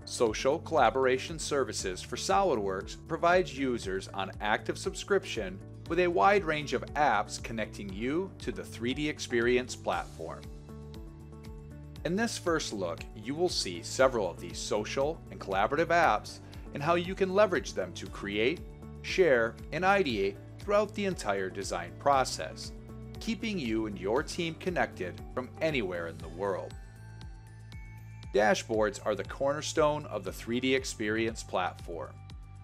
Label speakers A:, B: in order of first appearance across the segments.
A: Social Collaboration Services for SOLIDWORKS provides users on active subscription with a wide range of apps connecting you to the 3DEXPERIENCE platform. In this first look, you will see several of these social and collaborative apps and how you can leverage them to create, share, and ideate throughout the entire design process, keeping you and your team connected from anywhere in the world. Dashboards are the cornerstone of the 3DEXPERIENCE platform,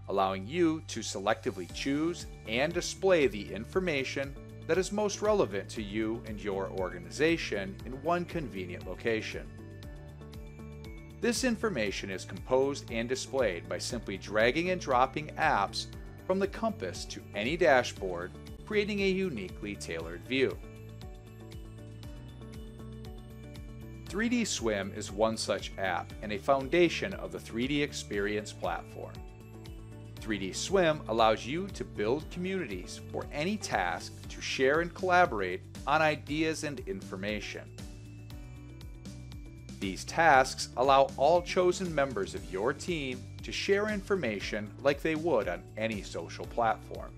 A: allowing you to selectively choose and display the information that is most relevant to you and your organization in one convenient location. This information is composed and displayed by simply dragging and dropping apps from the compass to any dashboard, creating a uniquely tailored view. 3D Swim is one such app and a foundation of the 3DEXPERIENCE platform. 3D Swim allows you to build communities for any task to share and collaborate on ideas and information. These tasks allow all chosen members of your team to share information like they would on any social platform.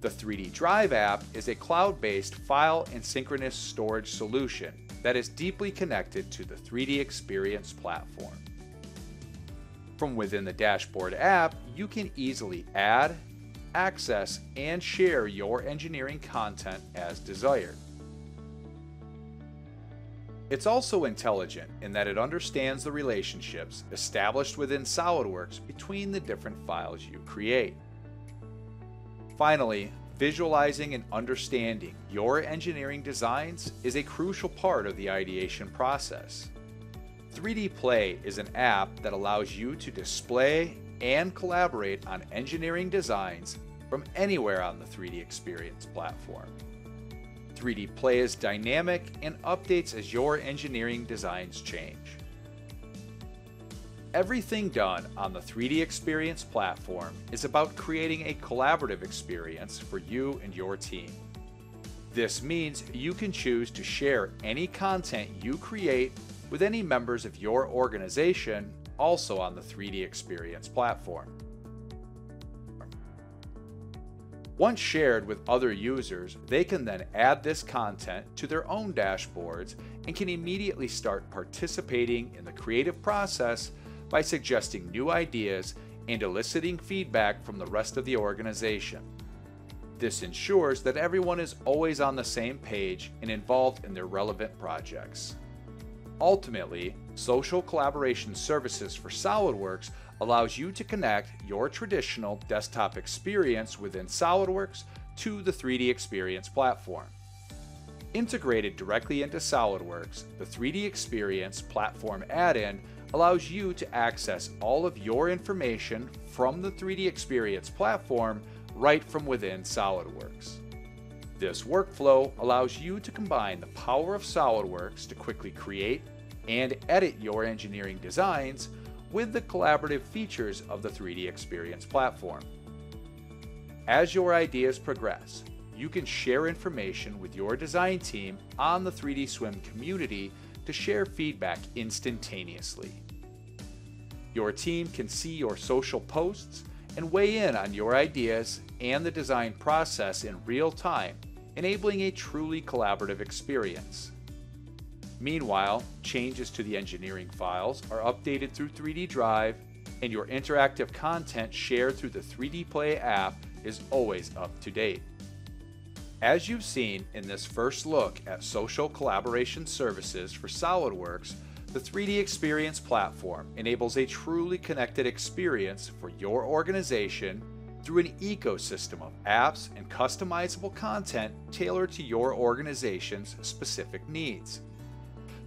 A: The 3D Drive app is a cloud-based file and synchronous storage solution that is deeply connected to the 3DEXPERIENCE platform. From within the dashboard app, you can easily add, access, and share your engineering content as desired. It's also intelligent in that it understands the relationships established within SOLIDWORKS between the different files you create. Finally, visualizing and understanding your engineering designs is a crucial part of the ideation process. 3D Play is an app that allows you to display and collaborate on engineering designs from anywhere on the 3DEXPERIENCE platform. 3D Play is dynamic and updates as your engineering designs change. Everything done on the 3DEXPERIENCE platform is about creating a collaborative experience for you and your team. This means you can choose to share any content you create with any members of your organization also on the 3DEXPERIENCE platform. Once shared with other users, they can then add this content to their own dashboards and can immediately start participating in the creative process by suggesting new ideas and eliciting feedback from the rest of the organization. This ensures that everyone is always on the same page and involved in their relevant projects. Ultimately, Social Collaboration Services for SOLIDWORKS allows you to connect your traditional desktop experience within SOLIDWORKS to the 3DEXPERIENCE platform. Integrated directly into SOLIDWORKS, the 3DEXPERIENCE platform add-in allows you to access all of your information from the 3DEXPERIENCE platform right from within SOLIDWORKS. This workflow allows you to combine the power of SOLIDWORKS to quickly create and edit your engineering designs with the collaborative features of the 3DEXPERIENCE platform. As your ideas progress, you can share information with your design team on the 3D Swim community to share feedback instantaneously. Your team can see your social posts and weigh in on your ideas and the design process in real time, enabling a truly collaborative experience. Meanwhile, changes to the engineering files are updated through 3D Drive, and your interactive content shared through the 3D Play app is always up to date. As you've seen in this first look at Social Collaboration Services for SOLIDWORKS, the 3DEXPERIENCE platform enables a truly connected experience for your organization through an ecosystem of apps and customizable content tailored to your organization's specific needs.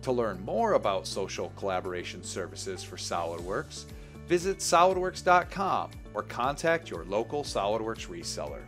A: To learn more about Social Collaboration Services for SOLIDWORKS, visit solidworks.com or contact your local SOLIDWORKS reseller.